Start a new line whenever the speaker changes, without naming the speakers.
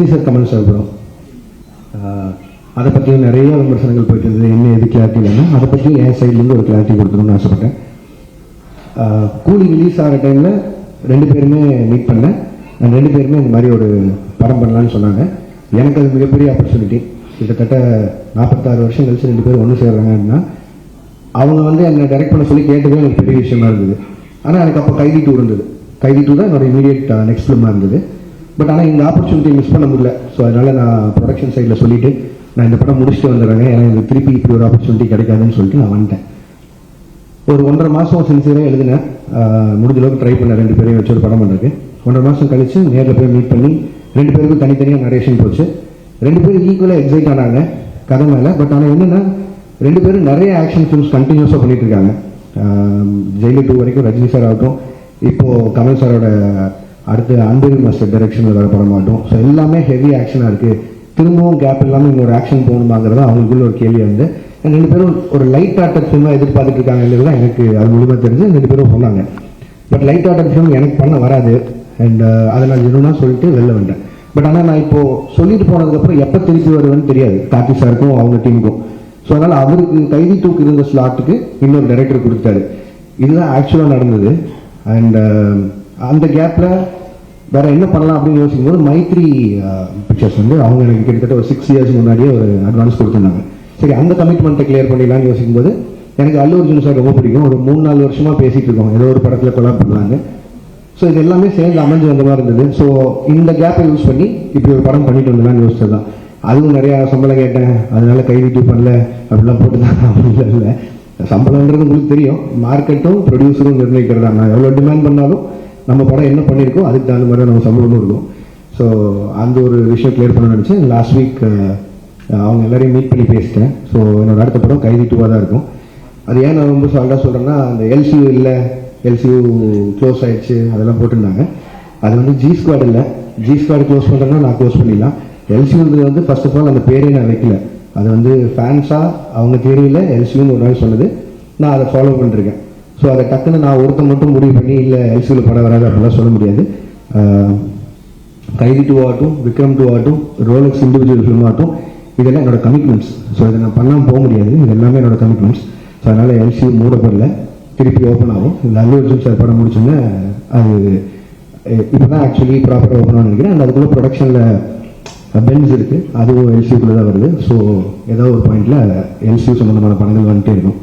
Rajini sir Kamal sir படம், அதை பற்றியும் நிறைய விமர்சனங்கள் போயிட்டு இருந்தது. என்ன எது கிளாரிட்டி இல்லைன்னா அதை பற்றி என் சைட்லேருந்து ஒரு கிளாரிட்டி கொடுக்கணும்னு ஆசைப்பட்டேன். கூலி ரிலீஸ் ஆகிற டைமில் 2 பேருமே மீட் பண்ணேன். நான் 2 பேருமே இந்த மாதிரி ஒரு படம் பண்ணலான்னு சொன்னாங்க. எனக்கு அது மிகப்பெரிய ஆப்பர்ச்சுனிட்டி. கிட்டத்தட்ட 46 வருஷம் கழிச்சு 2 பேரும் ஒன்று சேர்றாங்கன்னா அவங்க வந்து என்னை டைரக்ட் பண்ண சொல்லி கேட்டதே எனக்கு பெரிய விஷயமா இருந்தது. ஆனால் எனக்கு அப்போ கைதி 2 இருந்தது. கைதி 2 தான் என்னோட இமீடியட் நெக்ஸ்ட் ஃபிலிமாக இருந்தது. பட் ஆனால் இந்த ஆப்பர்ச்சுனிட்டி மிஸ் பண்ண முடியல. ஸோ அதனால் நான் ப்ரொடக்ஷன் சைடில் சொல்லிவிட்டு நான் இந்த படம் முடிச்சுட்டு வந்துடுறேங்க, ஏன்னா எனக்கு திருப்பி இப்படி ஒரு ஆப்பர்ச்சுனிட்டி கிடைக்காதுன்னு சொல்லிட்டு நான் வந்துட்டேன். ஒரு 1.5 மாதம் சின்சியராக எழுதினேன். முடிஞ்ச அளவுக்கு ட்ரை பண்ணேன் 2 பேரையும் வச்சு ஒரு படம் பண்ணுறதுக்கு. 1.5 மாதம் கழிச்சு நேரில் போய் மீட் பண்ணி 2 பேருக்கும் தனித்தனியாக நரேஷன் போச்சு. 2 பேரும் ஈக்குவலாக எக்ஸைட் ஆனாங்க கதை மேலே. பட் ஆனால் என்னென்னா 2 பேரும் நிறைய ஆக்ஷன் ஃபிலிம்ஸ் கண்டினியூஸாக பண்ணிட்டு இருக்காங்க. ஜெயிலர் 2 வரைக்கும் ரஜினி சார் ஆகட்டும், இப்போது கமல் சாரோட அடுத்து அன்பு மாஸ்டர் டைரக்ஷனில் வர படமாகட்டும். ஸோ எல்லாமே ஹெவி ஆக்ஷனாக இருக்குது. திரும்பவும் கேப் இல்லாமல் இன்னொரு ஆக்ஷன் போகணுமாங்கிறதா அவங்களுக்குள்ள ஒரு கேள்வி வந்து 2 பேரும் ஒரு லைட் ஆர்டட் ஃபிலிமாக எதிர்பார்த்துட்டு இருக்காங்கிறது தான் எனக்கு அது முழுமை தெரிஞ்சு 2 பேரும் சொன்னாங்க. பட் லைட் ஆர்டட் ஃபிலிம் எனக்கு பண்ண வராது. அண்ட் அதை நான் ஜெனுவனாக சொல்லிட்டு வெளில வந்தேன். பட் ஆனால் நான் இப்போது சொல்லிட்டு போனதுக்கப்புறம் எப்போ திருப்பி வருவேன்னு தெரியாது கார்த்தி சாருக்கும் அவங்க டீமுக்கும். ஸோ அதனால் அவருக்கு கைதி 2 இருந்த ஸ்லாட்டுக்கு இன்னொரு டைரக்டர் கொடுத்தாரு. இதுதான் ஆக்சுவலாக நடந்தது. அண்ட் அந்த கேப்பில் வேறு என்ன பண்ணலாம் அப்படின்னு யோசிக்கும்போது மைத்ரி பிக்சர்ஸ் வந்து அவங்க எனக்கு கிட்டத்தட்ட ஒரு 6 இயர்ஸ் முன்னாடியே ஒரு அட்வான்ஸ் கொடுத்துருந்தாங்க. சரி, அந்த கமிட்மெண்ட்டை கிளியர் பண்ணிடலான்னு யோசிக்கும்போது எனக்கு அல்லு அர்ஜுன் சார் ரொம்ப பிடிக்கும். ஒரு 3-4 வருஷமாக பேசிகிட்டு இருக்கோம் ஏதோ ஒரு படத்தில் கொலாப் பண்ணலான்னு. ஸோ இது எல்லாமே சேர்ந்து அமைஞ்சு வந்த மாதிரி இருந்தது. ஸோ இந்த கேப்பை யூஸ் பண்ணி இப்படி ஒரு படம் பண்ணிட்டு வந்தலான்னு யோசிச்சது தான். அதுவும் நிறையா சம்பளம் கேட்டேன், அதனால கைதி 2 பண்ணல அப்படிலாம் போட்டு தான் அப்படிலாம் இல்லை. சம்பளம்ன்றது உங்களுக்கு தெரியும், மார்க்கெட்டும் ப்ரொடியூசரும் நிர்ணயிக்கிறதா. நான் எவ்வளோ டிமாண்ட் பண்ணாலும் நம்ம படம் என்ன பண்ணியிருக்கோம் அதுக்கு தகுந்த மாதிரி நம்ம சம்பளமும் இருக்கும். ஸோ அந்த ஒரு விஷயம் கிளியர் பண்ண நினச்சேன். லாஸ்ட் வீக் அவங்க எல்லாரையும் மீட் பண்ணி பேசிட்டேன். ஸோ என்னோட அடுத்த படம் கைதி 2 தான் இருக்கும். அது ஏன் நான் ரொம்ப சால்ட்டாக சொல்கிறேன்னா, அந்த எல்சியூ இல்லை, எல்சியூ க்ளோஸ் ஆகிடுச்சு அதெல்லாம் போட்டிருந்தாங்க. அது வந்து ஜி ஸ்குவாட் இல்லை. ஜி ஸ்குவாட் க்ளோஸ் பண்ணுறேன்னா நான் க்ளோஸ் பண்ணிடலாம். எல்சியூன்றது வந்து ஃபர்ஸ்ட் ஆஃப் ஆல் அந்த பேரே நான் வைக்கல. அது வந்து ஃபேன்ஸாக அவங்க தேவையில் எல்சியூன்னு ஒரு நாள் சொன்னது, நான் அதை ஃபாலோ பண்ணிருக்கேன். ஸோ அதை டக்குன்னு நான் ஒருத்தர் மட்டும் முடிவு பண்ணி இல்லை எல்சியூவில் படம் வராது அப்படிலாம் சொல்ல முடியாது. கைதி 2 ஆகட்டும், விக்ரம் 2 ஆகட்டும், ரோலக்ஸ் இண்டிவிஜுவல் ஃபிலிம் ஆகட்டும், இதெல்லாம் என்னோட கமிட்மெண்ட்ஸ். ஸோ இதை நான் பண்ணாமல் போக முடியாது. இது எல்லாமே என்னோட கமிட்மெண்ட்ஸ். ஸோ அதனால் எல்சியூ மூடப்படல, திருப்பி ஓப்பன் ஆகும். இந்த அல்லு அர்ஜுன் சார் படம் முடிச்சோன்னே அது இப்போ தான் ஆக்சுவலி ப்ராப்பராக ஓப்பன் ஆகும் நினைக்கிறேன். அண்ட் அதுக்குள்ளே ப்ரொடக்ஷனில் பென்ஸ் இருக்குது, அதுவும் எல்சியூக்குள்ளே தான் வருது. ஸோ ஏதோ ஒரு பாயிண்டில் எல்சியூ சம்மந்தமான படங்கள் வந்துட்டே இருக்கும்.